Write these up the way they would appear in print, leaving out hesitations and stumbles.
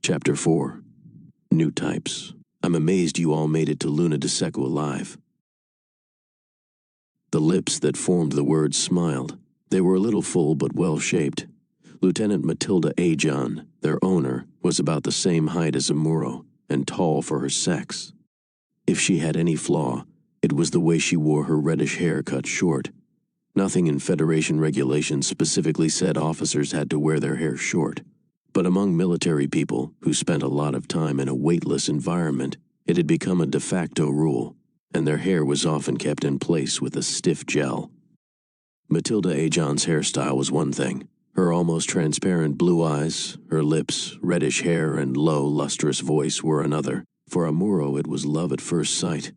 Chapter 4. Newtypes. I'm amazed you all made it to Luna de Seco alive. The lips that formed the words smiled. They were a little full but well-shaped. Lieutenant Matilda Ajon, their owner, was about the same height as Amuro, and tall for her sex. If she had any flaw, it was the way she wore her reddish hair cut short. Nothing in Federation regulations specifically said officers had to wear their hair short. But among military people who spent a lot of time in a weightless environment, it had become a de facto rule, and their hair was often kept in place with a stiff gel. Matilda Ajon's hairstyle was one thing. Her almost transparent blue eyes, her lips, reddish hair, and low, lustrous voice were another. For Amuro, it was love at first sight.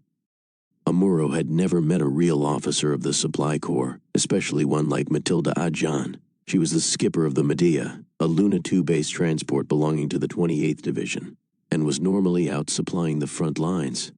Amuro had never met a real officer of the Supply Corps, especially one like Matilda Ajon. She was the skipper of the Medea, a Luna 2-based transport belonging to the 28th Division, and was normally out supplying the front lines.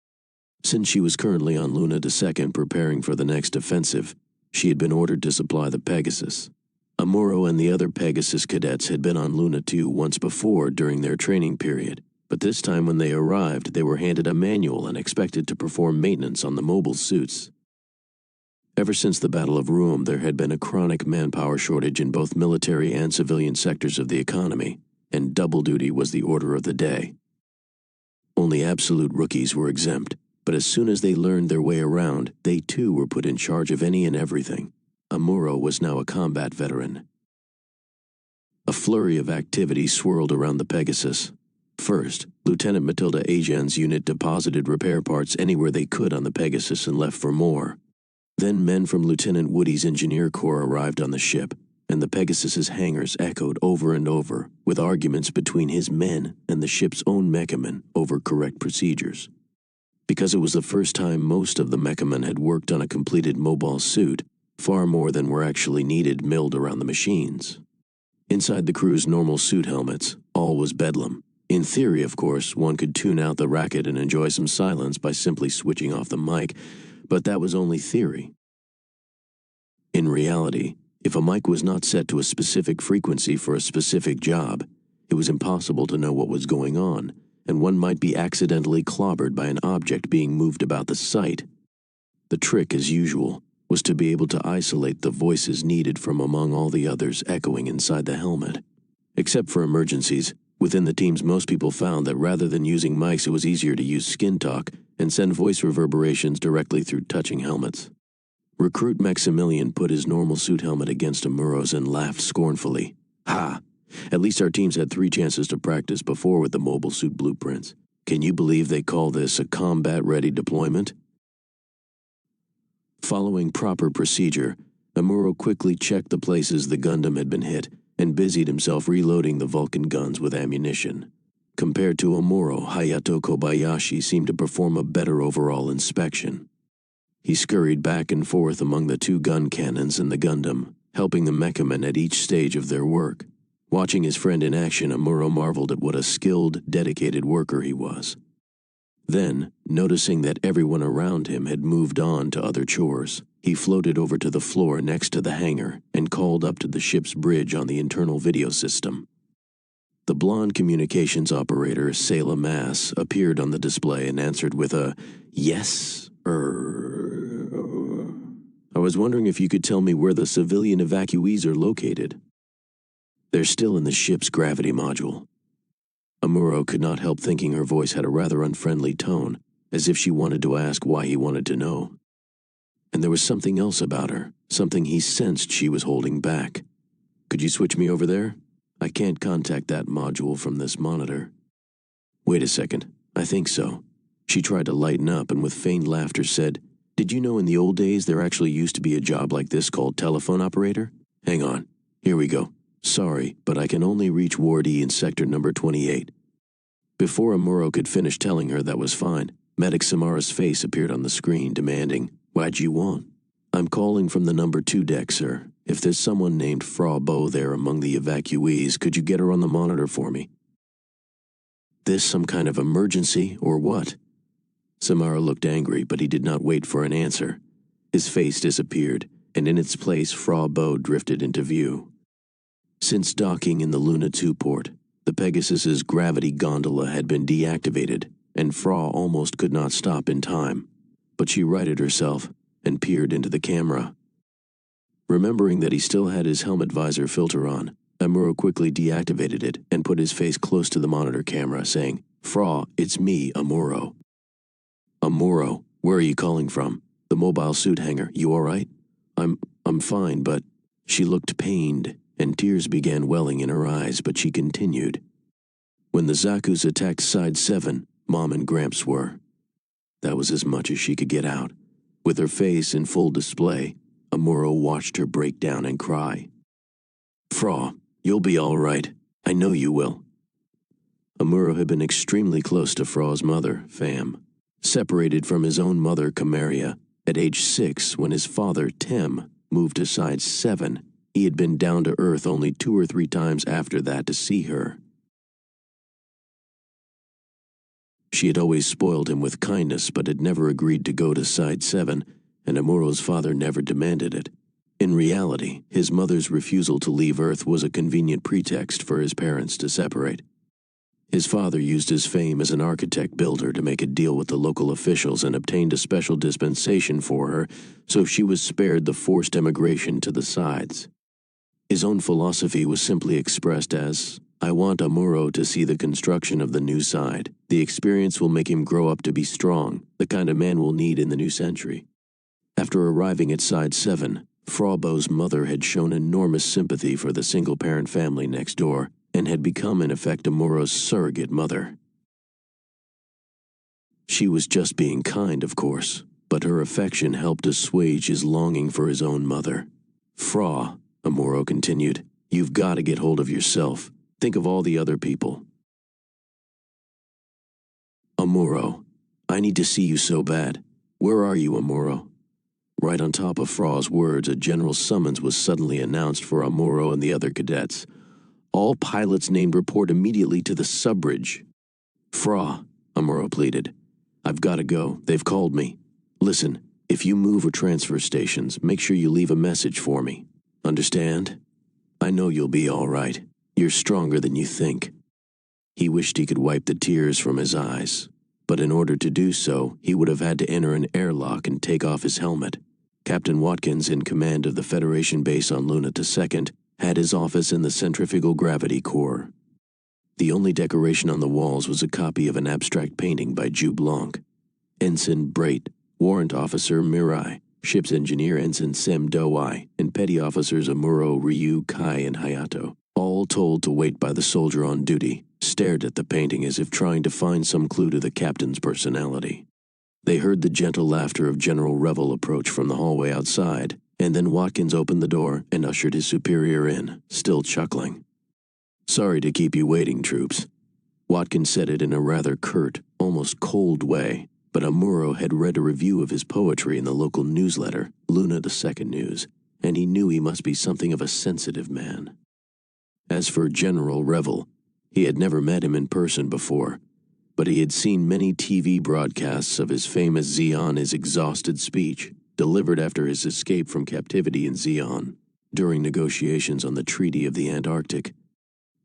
Since she was currently on Luna de Seco preparing for the next offensive, she had been ordered to supply the Pegasus. Amuro and the other Pegasus cadets had been on Luna 2 once before during their training period, but this time when they arrived, they were handed a manual and expected to perform maintenance on the mobile suits. Ever since the Battle of Roum, there had been a chronic manpower shortage in both military and civilian sectors of the economy, and double duty was the order of the day. Only absolute rookies were exempt, but as soon as they learned their way around, they too were put in charge of any and everything. Amuro was now a combat veteran. A flurry of activity swirled around the Pegasus. First, Lieutenant Matilda Ajon's unit deposited repair parts anywhere they could on the Pegasus and left for more. Then men from Lieutenant Woody's engineer corps arrived on the ship, and the Pegasus's hangars echoed over and over, with arguments between his men and the ship's own mechamen over correct procedures. Because it was the first time most of the mechamen had worked on a completed mobile suit, far more than were actually needed milled around the machines. Inside the crew's normal suit helmets, all was bedlam. In theory, of course, one could tune out the racket and enjoy some silence by simply switching off the mic, but that was only theory. In reality, if a mic was not set to a specific frequency for a specific job, it was impossible to know what was going on, and one might be accidentally clobbered by an object being moved about the site. The trick, as usual, was to be able to isolate the voices needed from among all the others echoing inside the helmet. Except for emergencies, within the teams most people found that rather than using mics, it was easier to use skin talk and send voice reverberations directly through touching helmets. Recruit Maximilian put his normal suit helmet against Amuro's and laughed scornfully. Ha! At least our teams had 3 chances to practice before with the mobile suit blueprints. Can you believe they call this a combat-ready deployment? Following proper procedure, Amuro quickly checked the places the Gundam had been hit and busied himself reloading the Vulcan guns with ammunition. Compared to Amuro, Hayato Kobayashi seemed to perform a better overall inspection. He scurried back and forth among the 2 gun cannons and the Gundam, helping the mechamen at each stage of their work. Watching his friend in action, Amuro marveled at what a skilled, dedicated worker he was. Then, noticing that everyone around him had moved on to other chores, he floated over to the floor next to the hangar and called up to the ship's bridge on the internal video system. The blonde communications operator, Sayla Mass, appeared on the display and answered with a, "Yes, I was wondering if you could tell me where the civilian evacuees are located." "They're still in the ship's gravity module." Amuro could not help thinking her voice had a rather unfriendly tone, as if she wanted to ask why he wanted to know. And there was something else about her, something he sensed she was holding back. "Could you switch me over there? I can't contact that module from this monitor." "Wait a second, I think so." She tried to lighten up and with feigned laughter said, "Did you know in the old days there actually used to be a job like this called telephone operator? Hang on, here we go. Sorry, but I can only reach Ward E in sector number 28. Before Amuro could finish telling her that was fine, Medic Samara's face appeared on the screen, demanding, "What'd you want?" "I'm calling from the number 2 deck, sir. If there's someone named Frau Bo there among the evacuees, could you get her on the monitor for me?" This some kind of emergency, or what? Samara looked angry, but he did not wait for an answer. His face disappeared, and in its place Frau Bo drifted into view. Since docking in the Luna 2 port, The Pegasus's gravity gondola had been deactivated, and Fra almost could not stop in time, but she righted herself and peered into the camera. Remembering that he still had his helmet visor filter on, Amuro quickly deactivated it and put his face close to the monitor camera, saying, "Fra, it's me, Amuro." "Amuro, where are you calling from? The mobile suit hangar. You all right?" I'm fine, but..." She looked pained, and tears began welling in her eyes, but she continued. "When the Zaku's attacked Side 7, Mom and Gramps were." That was as much as she could get out. With her face in full display, Amuro watched her break down and cry. "Fra, you'll be all right. I know you will." Amuro had been extremely close to Fra's mother, Fam. Separated from his own mother, Camaria, at age 6 when his father, Tem, moved to Side 7, he had been down to Earth only 2 or 3 times after that to see her. She had always spoiled him with kindness but had never agreed to go to Side 7, and Amuro's father never demanded it. In reality, his mother's refusal to leave Earth was a convenient pretext for his parents to separate. His father used his fame as an architect-builder to make a deal with the local officials and obtained a special dispensation for her, so she was spared the forced emigration to the sides. His own philosophy was simply expressed as, "I want Amuro to see the construction of the new side. The experience will make him grow up to be strong, the kind of man we'll need in the new century." After arriving at Side 7, Fraubo's mother had shown enormous sympathy for the single-parent family next door, and had become in effect Amuro's surrogate mother. She was just being kind, of course, but her affection helped assuage his longing for his own mother. "Fra," Amuro continued, "you've got to get hold of yourself. Think of all the other people." "Amuro, I need to see you so bad. Where are you, Amuro?" Right on top of Fra's words, a general summons was suddenly announced for Amuro and the other cadets. "All pilots named report immediately to the subbridge." "Fra," Amuro pleaded, "I've got to go. They've called me. Listen, if you move or transfer stations, make sure you leave a message for me. Understand? I know you'll be all right. You're stronger than you think." He wished he could wipe the tears from his eyes, but in order to do so, he would have had to enter an airlock and take off his helmet. Captain Watkins, in command of the Federation base on Luna II, had his office in the centrifugal gravity core. The only decoration on the walls was a copy of an abstract painting by Jules Blanc. Ensign Brait, Warrant Officer Mirai, Ship's Engineer Ensign Sem Dowai, and Petty Officers Amuro, Ryu, Kai, and Hayato, all told to wait by the soldier on duty, stared at the painting as if trying to find some clue to the captain's personality. They heard the gentle laughter of General Revel approach from the hallway outside, and then Watkins opened the door and ushered his superior in, still chuckling. "Sorry to keep you waiting, troops." Watkins said it in a rather curt, almost cold way, but Amuro had read a review of his poetry in the local newsletter, Luna II News, and he knew he must be something of a sensitive man. As for General Revel, he had never met him in person before, but he had seen many TV broadcasts of his famous Zeon is Exhausted speech, delivered after his escape from captivity in Zeon, during negotiations on the Treaty of the Antarctic.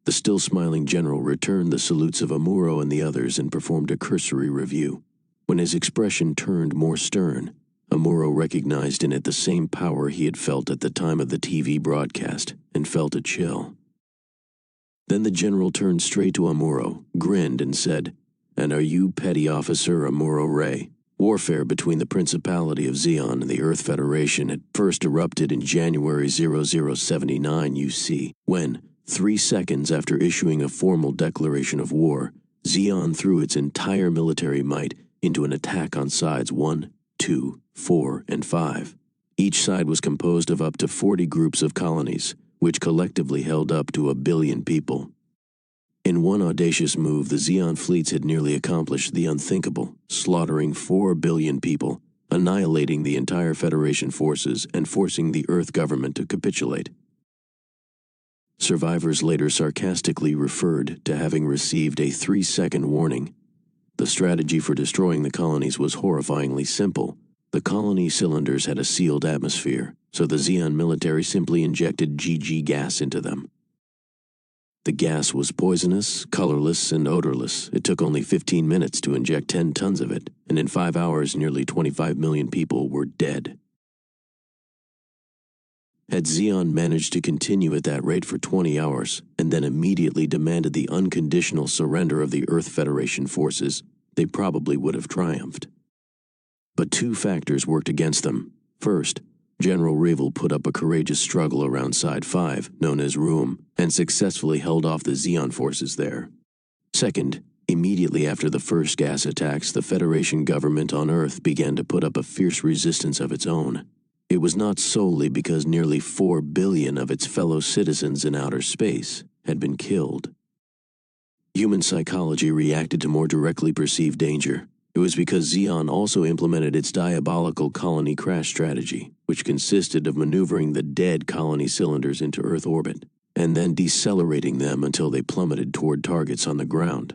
The still-smiling general returned the salutes of Amuro and the others and performed a cursory review. When his expression turned more stern, Amuro recognized in it the same power he had felt at the time of the TV broadcast, and felt a chill. Then the general turned straight to Amuro, grinned, and said, "And are you Petty Officer Amuro Ray? Warfare between the Principality of Zeon and the Earth Federation had first erupted in January 0079 UC, when, 3 seconds after issuing a formal declaration of war, Zeon threw its entire military might into an attack on sides 1, 2, 4, and 5. Each side was composed of up to 40 groups of colonies, which collectively held up to 1 billion people. In one audacious move, the Zeon fleets had nearly accomplished the unthinkable, slaughtering 4 billion people, annihilating the entire Federation forces and forcing the Earth government to capitulate. Survivors later sarcastically referred to having received a 3-second warning. The strategy for destroying the colonies was horrifyingly simple. The colony cylinders had a sealed atmosphere, so the Zeon military simply injected GG gas into them. The gas was poisonous, colorless, and odorless. It took only 15 minutes to inject 10 tons of it, and in 5 hours nearly 25 million people were dead. Had Zeon managed to continue at that rate for 20 hours, and then immediately demanded the unconditional surrender of the Earth Federation forces, they probably would have triumphed. But two factors worked against them. First, General Revel put up a courageous struggle around Side 5, known as Room, and successfully held off the Zeon forces there. Second, immediately after the first gas attacks, the Federation government on Earth began to put up a fierce resistance of its own. It was not solely because nearly 4 billion of its fellow citizens in outer space had been killed. Human psychology reacted to more directly perceived danger. It was because Zeon also implemented its diabolical colony crash strategy, which consisted of maneuvering the dead colony cylinders into Earth orbit, and then decelerating them until they plummeted toward targets on the ground.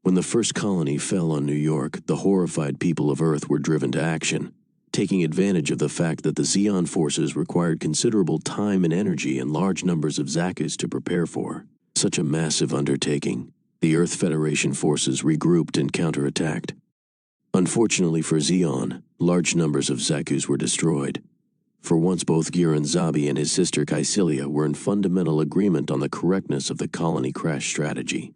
When the first colony fell on New York, the horrified people of Earth were driven to action, taking advantage of the fact that the Zeon forces required considerable time and energy and large numbers of Zakus to prepare for. Such a massive undertaking, the Earth Federation forces regrouped and counterattacked. Unfortunately for Zeon, large numbers of Zakus were destroyed. For once both Giran Zabi and his sister Caecilia were in fundamental agreement on the correctness of the colony crash strategy.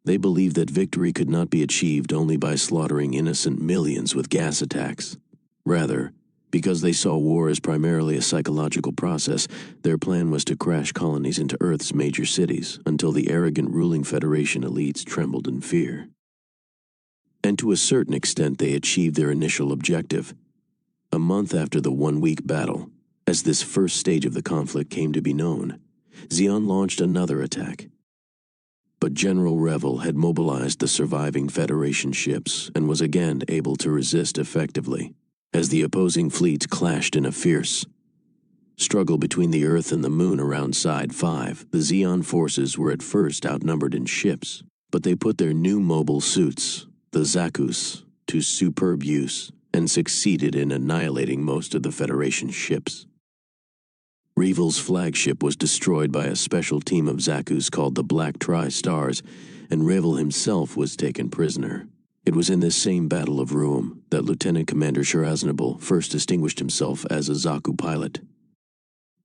They believed that victory could not be achieved only by slaughtering innocent millions with gas attacks. Rather, because they saw war as primarily a psychological process, their plan was to crash colonies into Earth's major cities until the arrogant ruling Federation elites trembled in fear. And to a certain extent they achieved their initial objective. A month after the one-week battle, as this first stage of the conflict came to be known, Zeon launched another attack. But General Revel had mobilized the surviving Federation ships and was again able to resist effectively, as the opposing fleets clashed in a fierce struggle between the Earth and the Moon around Side 5. The Zeon forces were at first outnumbered in ships, but they put their new mobile suits, the Zakus, to superb use and succeeded in annihilating most of the Federation ships. Revel's flagship was destroyed by a special team of Zakus called the Black Tri-Stars, and Revel himself was taken prisoner. It was in this same Battle of Roum that Lieutenant Commander Sharaznable first distinguished himself as a Zaku pilot.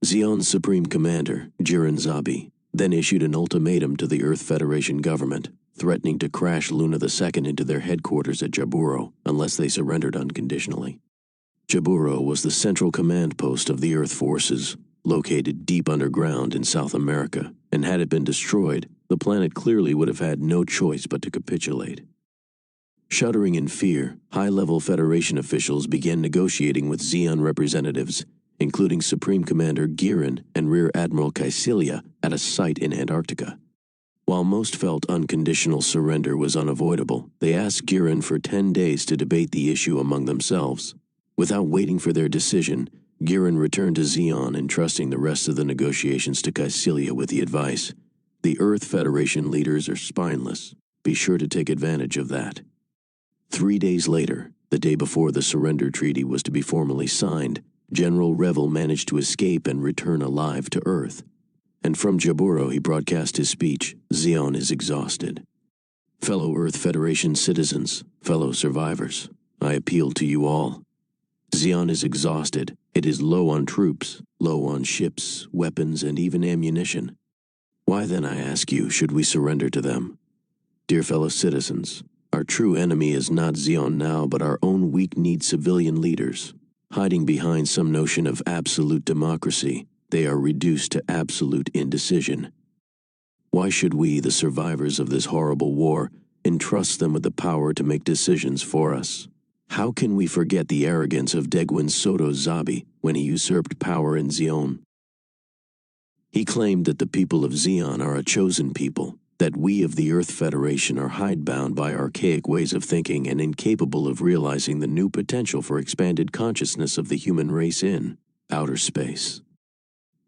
Zeon's Supreme Commander, Giran Zabi, then issued an ultimatum to the Earth Federation government, threatening to crash Luna II into their headquarters at Jaburo unless they surrendered unconditionally. Jaburo was the central command post of the Earth forces, located deep underground in South America, and had it been destroyed, the planet clearly would have had no choice but to capitulate. Shuddering in fear, high-level Federation officials began negotiating with Zeon representatives, including Supreme Commander Giran and Rear Admiral Caecilia, at a site in Antarctica. While most felt unconditional surrender was unavoidable, they asked Giran for 10 days to debate the issue among themselves. Without waiting for their decision, Giran returned to Zeon, entrusting the rest of the negotiations to Caecilia with the advice, "The Earth Federation leaders are spineless. Be sure to take advantage of that." 3 days later, the day before the surrender treaty was to be formally signed, General Revel managed to escape and return alive to Earth. And from Jaburo he broadcast his speech, "Zeon is exhausted. Fellow Earth Federation citizens, fellow survivors, I appeal to you all. Zeon is exhausted. It is low on troops, low on ships, weapons, and even ammunition. Why then, I ask you, should we surrender to them? Dear fellow citizens, our true enemy is not Zeon now, but our own weak-kneed civilian leaders. Hiding behind some notion of absolute democracy, they are reduced to absolute indecision. Why should we, the survivors of this horrible war, entrust them with the power to make decisions for us? How can we forget the arrogance of Degwin Soto Zabi when he usurped power in Zeon? He claimed that the people of Zeon are a chosen people, that we of the Earth Federation are hidebound by archaic ways of thinking and incapable of realizing the new potential for expanded consciousness of the human race in outer space.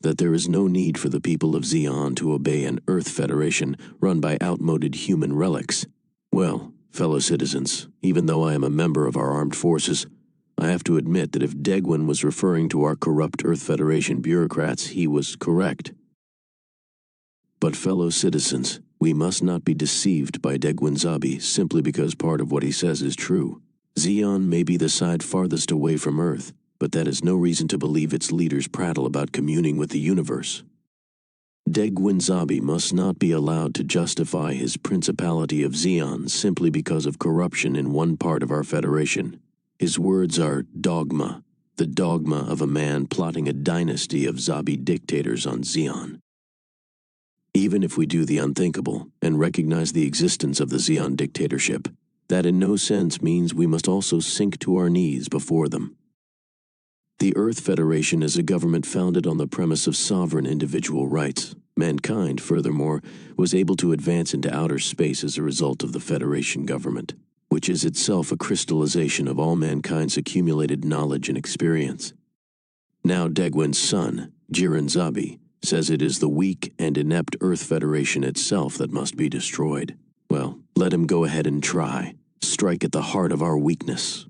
That there is no need for the people of Zeon to obey an Earth Federation run by outmoded human relics. Well, fellow citizens, even though I am a member of our armed forces, I have to admit that if Degwin was referring to our corrupt Earth Federation bureaucrats, he was correct. But fellow citizens, we must not be deceived by Degwin Zabi simply because part of what he says is true. Zeon may be the side farthest away from Earth, but that is no reason to believe its leaders prattle about communing with the universe. Degwin Zabi must not be allowed to justify his principality of Zeon simply because of corruption in one part of our Federation. His words are dogma, the dogma of a man plotting a dynasty of Zabi dictators on Zeon. Even if we do the unthinkable and recognize the existence of the Zeon dictatorship, that in no sense means we must also sink to our knees before them. The Earth Federation is a government founded on the premise of sovereign individual rights. Mankind, furthermore, was able to advance into outer space as a result of the Federation government, which is itself a crystallization of all mankind's accumulated knowledge and experience. Now Degwin's son, Jiren Zabi, says it is the weak and inept Earth Federation itself that must be destroyed. Well, let him go ahead and try. Strike at the heart of our weakness.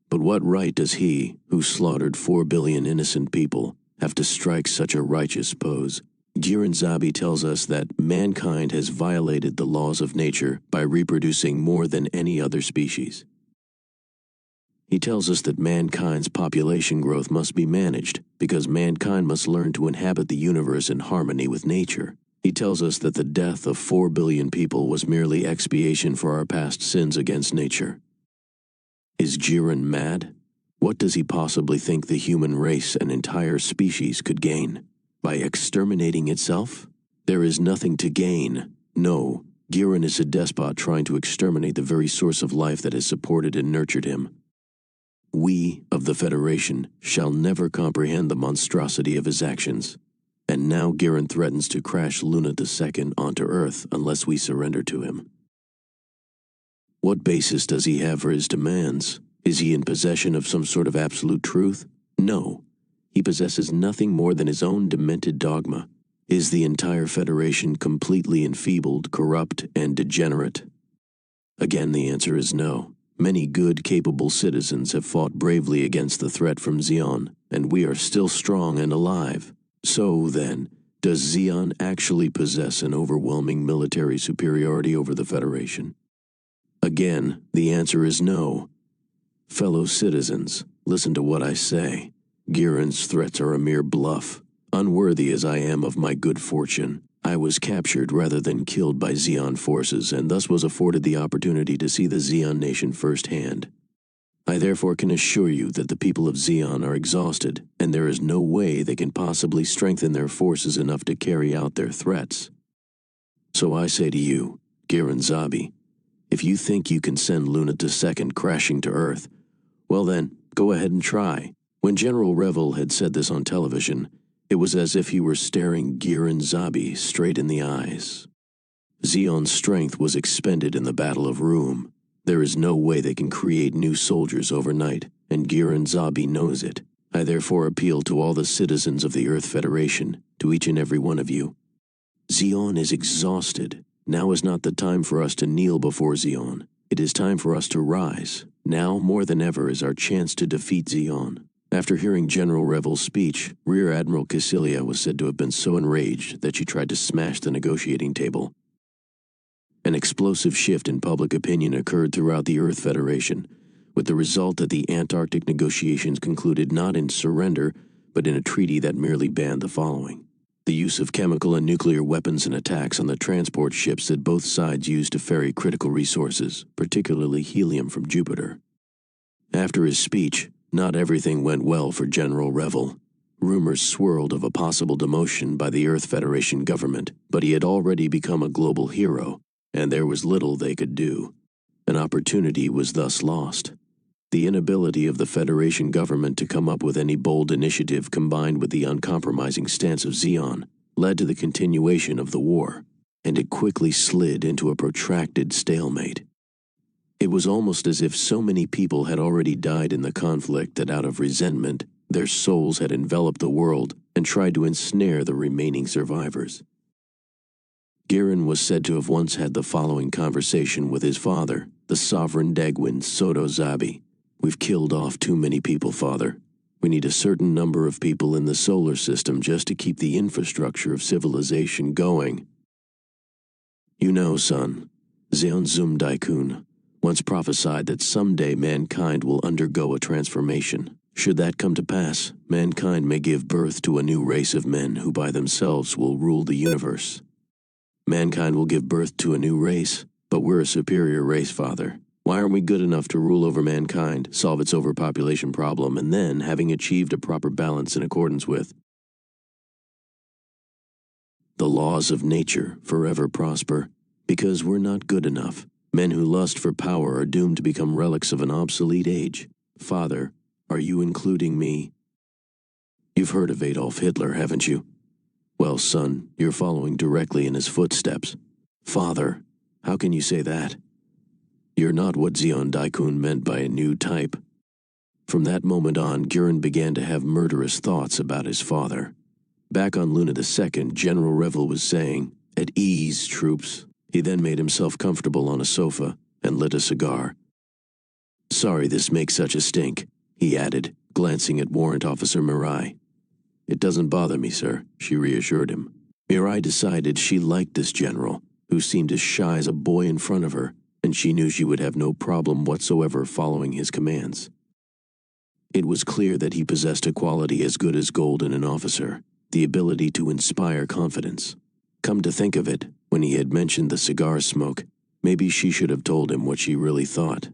But what right does he, who slaughtered 4 billion innocent people, have to strike such a righteous pose? Jiren Zabi tells us that mankind has violated the laws of nature by reproducing more than any other species. He tells us that mankind's population growth must be managed because mankind must learn to inhabit the universe in harmony with nature. He tells us that the death of 4 billion people was merely expiation for our past sins against nature. Is Jiren mad? What does he possibly think the human race and entire species could gain? By exterminating itself? There is nothing to gain. No, Jiren is a despot trying to exterminate the very source of life that has supported and nurtured him. We of the Federation shall never comprehend the monstrosity of his actions. And now Jiren threatens to crash Luna II onto Earth unless we surrender to him. What basis does he have for his demands? Is he in possession of some sort of absolute truth? No. He possesses nothing more than his own demented dogma. Is the entire Federation completely enfeebled, corrupt, and degenerate? Again, the answer is no. Many good, capable citizens have fought bravely against the threat from Zeon, and we are still strong and alive. So, then, does Zeon actually possess an overwhelming military superiority over the Federation? Again, the answer is no. Fellow citizens, listen to what I say. Jiren's threats are a mere bluff. Unworthy as I am of my good fortune, I was captured rather than killed by Zeon forces and thus was afforded the opportunity to see the Zeon nation firsthand. I therefore can assure you that the people of Zeon are exhausted, and there is no way they can possibly strengthen their forces enough to carry out their threats. So I say to you, Jiren Zabi, if you think you can send Luna II crashing to Earth, well then, go ahead and try. When General Revel had said this on television, it was as if he were staring Jiren Zabi straight in the eyes. Zeon's strength was expended in the Battle of Room. There is no way they can create new soldiers overnight, and Jiren Zabi knows it. I therefore appeal to all the citizens of the Earth Federation, to each and every one of you. Zeon is exhausted. Now is not the time for us to kneel before Zeon. It is time for us to rise. Now, more than ever, is our chance to defeat Zeon. After hearing General Revel's speech, Rear Admiral Cassilia was said to have been so enraged that she tried to smash the negotiating table. An explosive shift in public opinion occurred throughout the Earth Federation, with the result that the Antarctic negotiations concluded not in surrender, but in a treaty that merely banned the following: the use of chemical and nuclear weapons and attacks on the transport ships that both sides used to ferry critical resources, particularly helium from Jupiter. After his speech, not everything went well for General Revel. Rumors swirled of a possible demotion by the Earth Federation government, but he had already become a global hero, and there was little they could do. An opportunity was thus lost. The inability of the Federation government to come up with any bold initiative combined with the uncompromising stance of Zeon led to the continuation of the war, and it quickly slid into a protracted stalemate. It was almost as if so many people had already died in the conflict that out of resentment, their souls had enveloped the world and tried to ensnare the remaining survivors. Jiren was said to have once had the following conversation with his father, the sovereign Degwin Soto Zabi. "We've killed off too many people, Father. We need a certain number of people in the solar system just to keep the infrastructure of civilization going. You know, son, Zeonzum Daikun once prophesied that someday mankind will undergo a transformation. Should that come to pass, mankind may give birth to a new race of men who by themselves will rule the universe. Mankind will give birth to a new race, but we're a superior race, Father. Why aren't we good enough to rule over mankind, solve its overpopulation problem, and then, having achieved a proper balance in accordance with the laws of nature, forever prosper? Because we're not good enough. Men who lust for power are doomed to become relics of an obsolete age. Father, are you including me? You've heard of Adolf Hitler, haven't you? Well, son, you're following directly in his footsteps. Father, how can you say that? You're not what Zeon Daikun meant by a new type. From that moment on, Gurren began to have murderous thoughts about his father. Back on Luna II, General Revel was saying, "At ease, troops." He then made himself comfortable on a sofa and lit a cigar. "Sorry this makes such a stink," he added, glancing at Warrant Officer Mirai. "It doesn't bother me, sir," she reassured him. Mirai decided she liked this general, who seemed as shy as a boy in front of her, and she knew she would have no problem whatsoever following his commands. It was clear that he possessed a quality as good as gold in an officer, the ability to inspire confidence. Come to think of it, when he had mentioned the cigar smoke, maybe she should have told him what she really thought.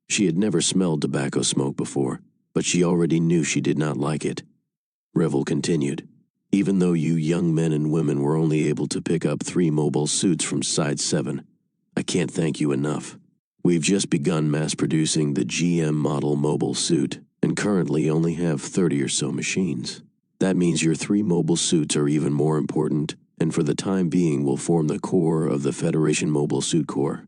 She had never smelled tobacco smoke before, but she already knew she did not like it. Revel continued, "Even though you young men and women were only able to pick up 3 mobile suits from Side 7, I can't thank you enough. We've just begun mass-producing the GM model mobile suit, and currently only have 30 or so machines. That means your 3 mobile suits are even more important, and for the time being will form the core of the Federation Mobile Suit Corps.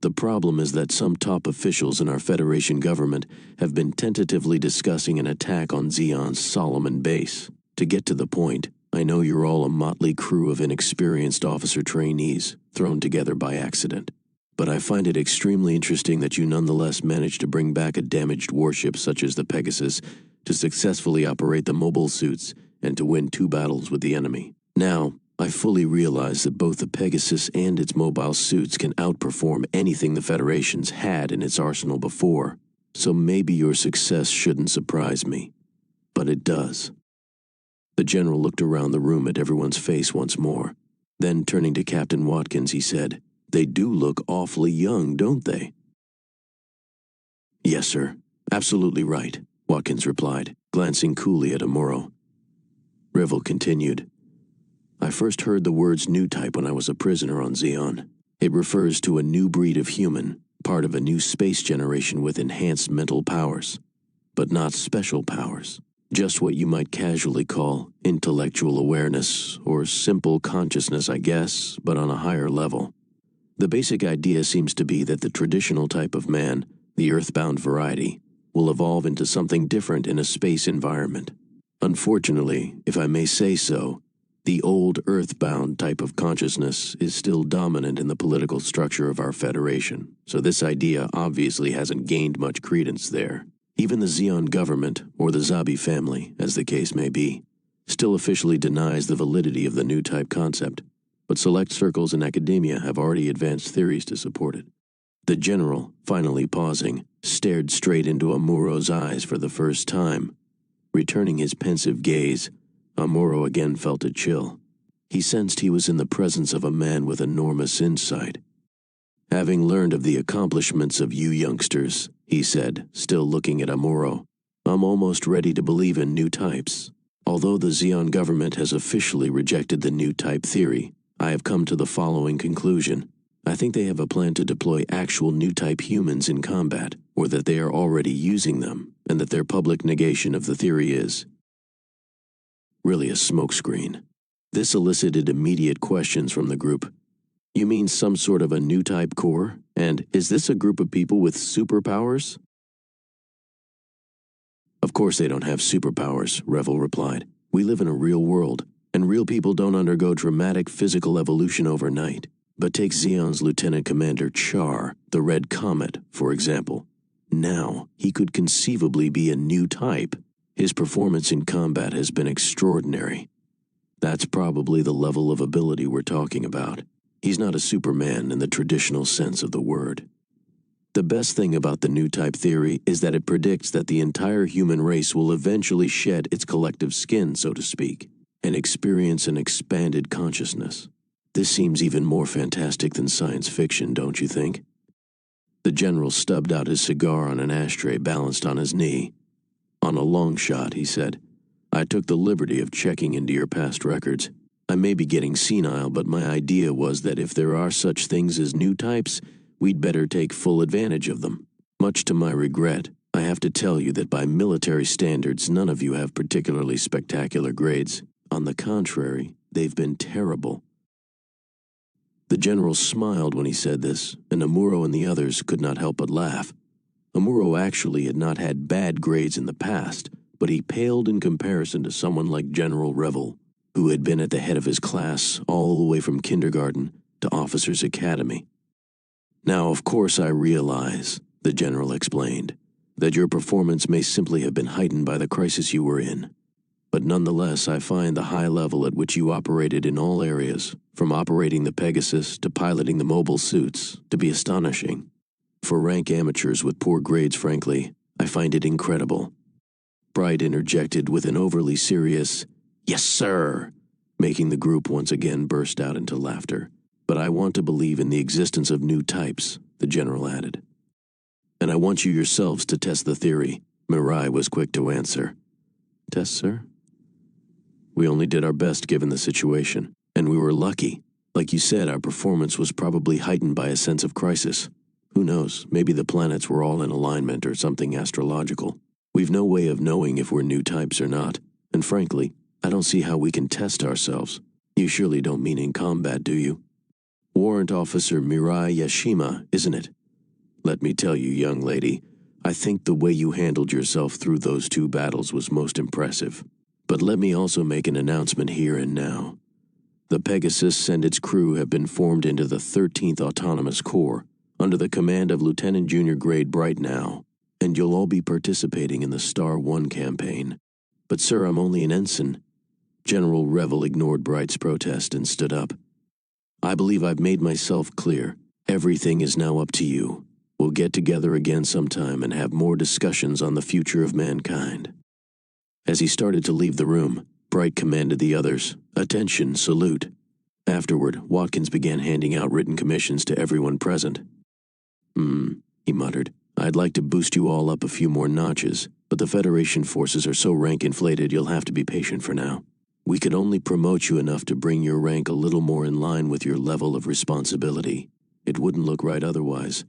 The problem is that some top officials in our Federation government have been tentatively discussing an attack on Zeon's Solomon base. To get to the point, I know you're all a motley crew of inexperienced officer trainees, thrown together by accident. But I find it extremely interesting that you nonetheless managed to bring back a damaged warship such as the Pegasus, to successfully operate the mobile suits, and to win 2 battles with the enemy. Now, I fully realize that both the Pegasus and its mobile suits can outperform anything the Federation's had in its arsenal before, so maybe your success shouldn't surprise me. But it does." The general looked around the room at everyone's face once more. Then, turning to Captain Watkins, he said, "They do look awfully young, don't they?" "Yes, sir. Absolutely right," Watkins replied, glancing coolly at Amuro. Revel continued, "I first heard the words Newtype when I was a prisoner on Zeon. It refers to a new breed of human, part of a new space generation with enhanced mental powers. But not special powers. Just what you might casually call intellectual awareness, or simple consciousness, I guess, but on a higher level. The basic idea seems to be that the traditional type of man, the earthbound variety, will evolve into something different in a space environment. Unfortunately, if I may say so, the old earthbound type of consciousness is still dominant in the political structure of our Federation, so this idea obviously hasn't gained much credence there. Even the Zeon government, or the Zabi family, as the case may be, still officially denies the validity of the new type concept, but select circles in academia have already advanced theories to support it." The general, finally pausing, stared straight into Amuro's eyes for the first time. Returning his pensive gaze, Amuro again felt a chill. He sensed he was in the presence of a man with enormous insight. "Having learned of the accomplishments of you youngsters," he said, still looking at Amuro, "I'm almost ready to believe in new types. Although the Zeon government has officially rejected the new type theory, I have come to the following conclusion. I think they have a plan to deploy actual new type humans in combat, or that they are already using them, and that their public negation of the theory is really a smokescreen." This elicited immediate questions from the group. "You mean some sort of a new type core? And is this a group of people with superpowers?" "Of course they don't have superpowers," Revel replied. "We live in a real world, and real people don't undergo dramatic physical evolution overnight. But take Zeon's Lieutenant Commander Char, the Red Comet, for example. Now, he could conceivably be a new type. His performance in combat has been extraordinary. That's probably the level of ability we're talking about. He's not a Superman in the traditional sense of the word. The best thing about the new type theory is that it predicts that the entire human race will eventually shed its collective skin, so to speak, and experience an expanded consciousness. This seems even more fantastic than science fiction, don't you think? The general stubbed out his cigar on an ashtray balanced on his knee. On a long shot, he said, I took the liberty of checking into your past records. I may be getting senile, but my idea was that if there are such things as new types, we'd better take full advantage of them. Much to my regret, I have to tell you that by military standards, none of you have particularly spectacular grades. On the contrary, they've been terrible. The general smiled when he said this, and Amuro and the others could not help but laugh. Amuro actually had not had bad grades in the past, but he paled in comparison to someone like General Revel, who had been at the head of his class all the way from kindergarten to officers' academy. Now, of course I realize, the general explained, that your performance may simply have been heightened by the crisis you were in. But nonetheless, I find the high level at which you operated in all areas, from operating the Pegasus to piloting the mobile suits, to be astonishing. For rank amateurs with poor grades, frankly, I find it incredible. Bright interjected with an overly serious, "Yes, sir," making the group once again burst out into laughter. But I want to believe in the existence of new types, the general added. And I want you yourselves to test the theory, Mirai was quick to answer. Test, sir? We only did our best given the situation, and we were lucky. Like you said, our performance was probably heightened by a sense of crisis. Who knows, maybe the planets were all in alignment or something astrological. We've no way of knowing if we're new types or not, and frankly, I don't see how we can test ourselves. You surely don't mean in combat, do you? Warrant Officer Mirai Yashima, isn't it? Let me tell you, young lady, I think the way you handled yourself through those 2 battles was most impressive. But let me also make an announcement here and now. The Pegasus and its crew have been formed into the 13th Autonomous Corps, under the command of Lieutenant Junior Grade Brightnow, and you'll all be participating in the Star 1 campaign. But sir, I'm only an ensign. General Revel ignored Bright's protest and stood up. I believe I've made myself clear. Everything is now up to you. We'll get together again sometime and have more discussions on the future of mankind. As he started to leave the room, Bright commanded the others, "Attention, salute." Afterward, Watkins began handing out written commissions to everyone present. He muttered, I'd like to boost you all up a few more notches, but the Federation forces are so rank-inflated you'll have to be patient for now. We could only promote you enough to bring your rank a little more in line with your level of responsibility. It wouldn't look right otherwise.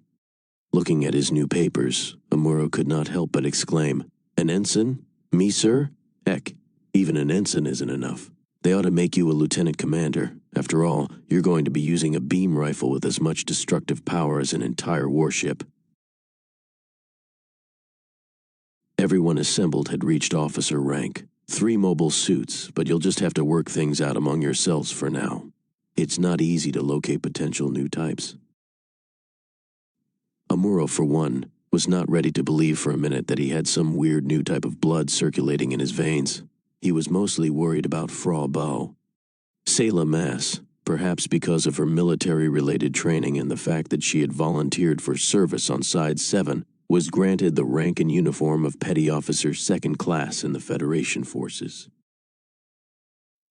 Looking at his new papers, Amuro could not help but exclaim, An ensign? Me, sir? Heck, even an ensign isn't enough. They ought to make you a lieutenant commander. After all, you're going to be using a beam rifle with as much destructive power as an entire warship. Everyone assembled had reached officer rank. 3 mobile suits, but you'll just have to work things out among yourselves for now. It's not easy to locate potential new types. Amuro, for one, was not ready to believe for a minute that he had some weird new type of blood circulating in his veins. He was mostly worried about Frau Bow. Selah Mass, perhaps because of her military-related training and the fact that she had volunteered for service on Side 7, was granted the rank and uniform of Petty Officer 2nd Class in the Federation forces.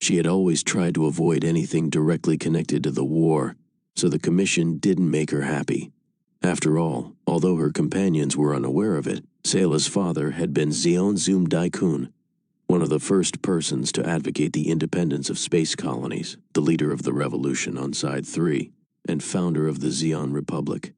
She had always tried to avoid anything directly connected to the war, so the commission didn't make her happy. After all, although her companions were unaware of it, Selah's father had been Zeon Zum Daikun, one of the first persons to advocate the independence of space colonies, the leader of the revolution on Side 3, and founder of the Zeon Republic.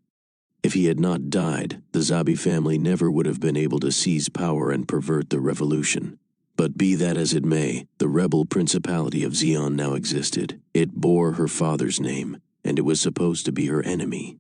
If he had not died, the Zabi family never would have been able to seize power and pervert the revolution. But be that as it may, the rebel principality of Zeon now existed. It bore her father's name, and it was supposed to be her enemy.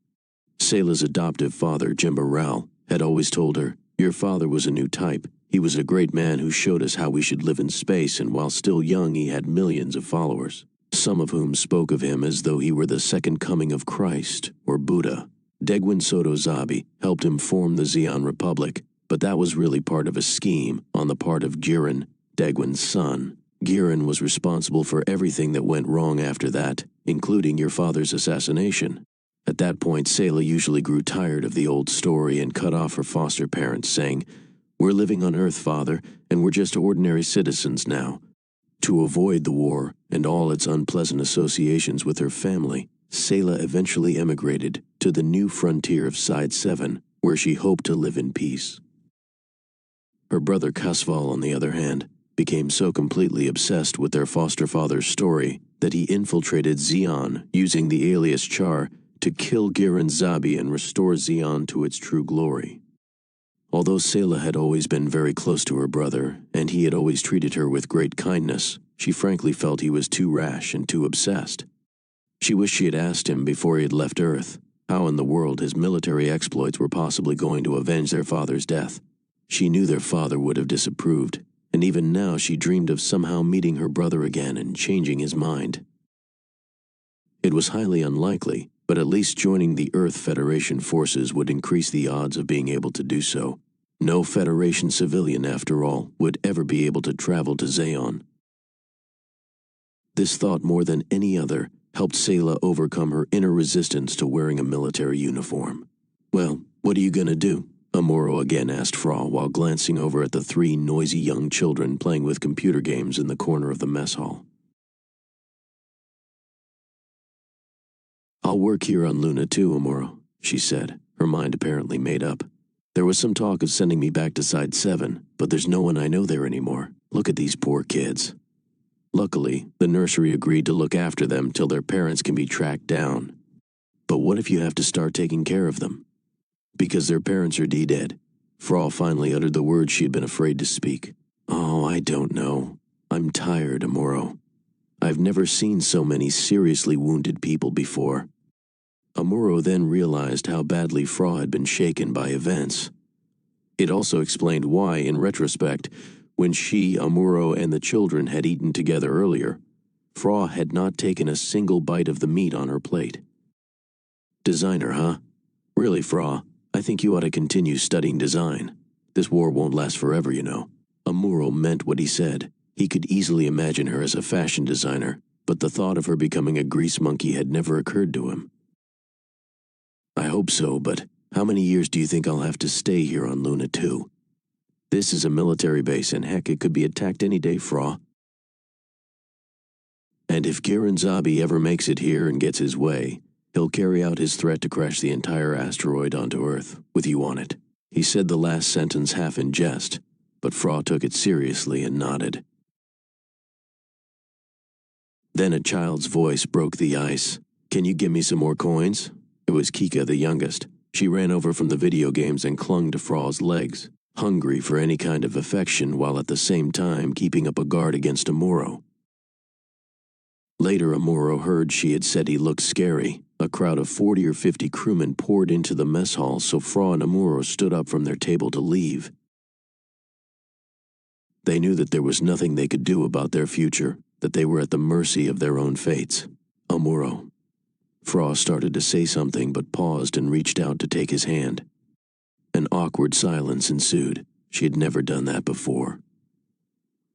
Selah's adoptive father, Jimba Rao, had always told her, Your father was a new type. He was a great man who showed us how we should live in space, and while still young he had millions of followers, some of whom spoke of him as though he were the second coming of Christ, or Buddha. Degwin Soto-Zabi helped him form the Zeon Republic, but that was really part of a scheme on the part of Giran, Degwin's son. Giran was responsible for everything that went wrong after that, including your father's assassination. At that point, Sayla usually grew tired of the old story and cut off her foster parents, saying, "We're living on Earth, Father, and we're just ordinary citizens now." To avoid the war and all its unpleasant associations with her family, Sayla eventually emigrated to the new frontier of Side 7, where she hoped to live in peace. Her brother Kasval, on the other hand, became so completely obsessed with their foster father's story that he infiltrated Zeon using the alias Char to kill Giran Zabi and restore Zeon to its true glory. Although Sayla had always been very close to her brother, and he had always treated her with great kindness, she frankly felt he was too rash and too obsessed. She wished she had asked him before he had left Earth how in the world his military exploits were possibly going to avenge their father's death. She knew their father would have disapproved, and even now she dreamed of somehow meeting her brother again and changing his mind. It was highly unlikely, but at least joining the Earth Federation forces would increase the odds of being able to do so. No Federation civilian, after all, would ever be able to travel to Zeon. This thought, more than any other, helped Sayla overcome her inner resistance to wearing a military uniform. "Well, what are you gonna do?" Amuro again asked Fra while glancing over at the 3 noisy young children playing with computer games in the corner of the mess hall. "I'll work here on Luna too, Amuro," she said, her mind apparently made up. "There was some talk of sending me back to Side 7, but there's no one I know there anymore. Look at these poor kids." Luckily, the nursery agreed to look after them till their parents can be tracked down. "But what if you have to start taking care of them?" "Because their parents are dead." Fra finally uttered the words she had been afraid to speak. "Oh, I don't know. I'm tired, Amuro. I've never seen so many seriously wounded people before." Amuro then realized how badly Fra had been shaken by events. It also explained why, in retrospect, when she, Amuro, and the children had eaten together earlier, Fra had not taken a single bite of the meat on her plate. "Designer, huh? Really, Fra, I think you ought to continue studying design. This war won't last forever, you know." Amuro meant what he said. He could easily imagine her as a fashion designer, but the thought of her becoming a grease monkey had never occurred to him. "I hope so, but how many years do you think I'll have to stay here on Luna 2? This is a military base, and heck, it could be attacked any day, Fra. And if Giran Zabi ever makes it here and gets his way, he'll carry out his threat to crash the entire asteroid onto Earth, with you on it." He said the last sentence half in jest, but Fra took it seriously and nodded. Then a child's voice broke the ice. "Can you give me some more coins?" It was Kika, the youngest. She ran over from the video games and clung to Fra's legs, hungry for any kind of affection while at the same time keeping up a guard against Amuro. Later, Amuro heard she had said he looked scary. A crowd of 40 or 50 crewmen poured into the mess hall, so Fra and Amuro stood up from their table to leave. They knew that there was nothing they could do about their future, that they were at the mercy of their own fates. "Amuro." Fra started to say something but paused and reached out to take his hand. An awkward silence ensued. She had never done that before.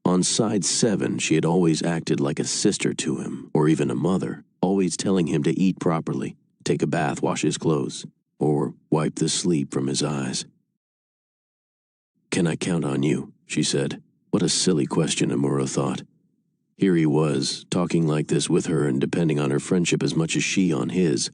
On Side 7, she had always acted like a sister to him, or even a mother, always telling him to eat properly, take a bath, wash his clothes, or wipe the sleep from his eyes. "Can I count on you?" she said. What a silly question, Amuro thought. Here he was, talking like this with her and depending on her friendship as much as she on his.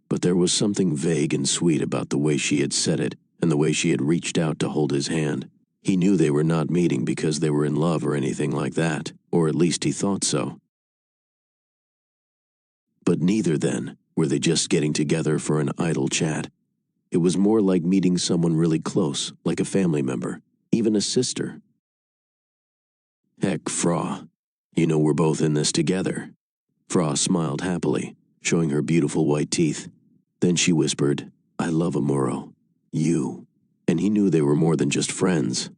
But there was something vague and sweet about the way she had said it and the way she had reached out to hold his hand. He knew they were not meeting because they were in love or anything like that, or at least he thought so. But neither then were they just getting together for an idle chat. It was more like meeting someone really close, like a family member, even a sister. "Heck, Fra, you know we're both in this together." Fra smiled happily, showing her beautiful white teeth. Then she whispered, "I love Amuro. You." And he knew they were more than just friends.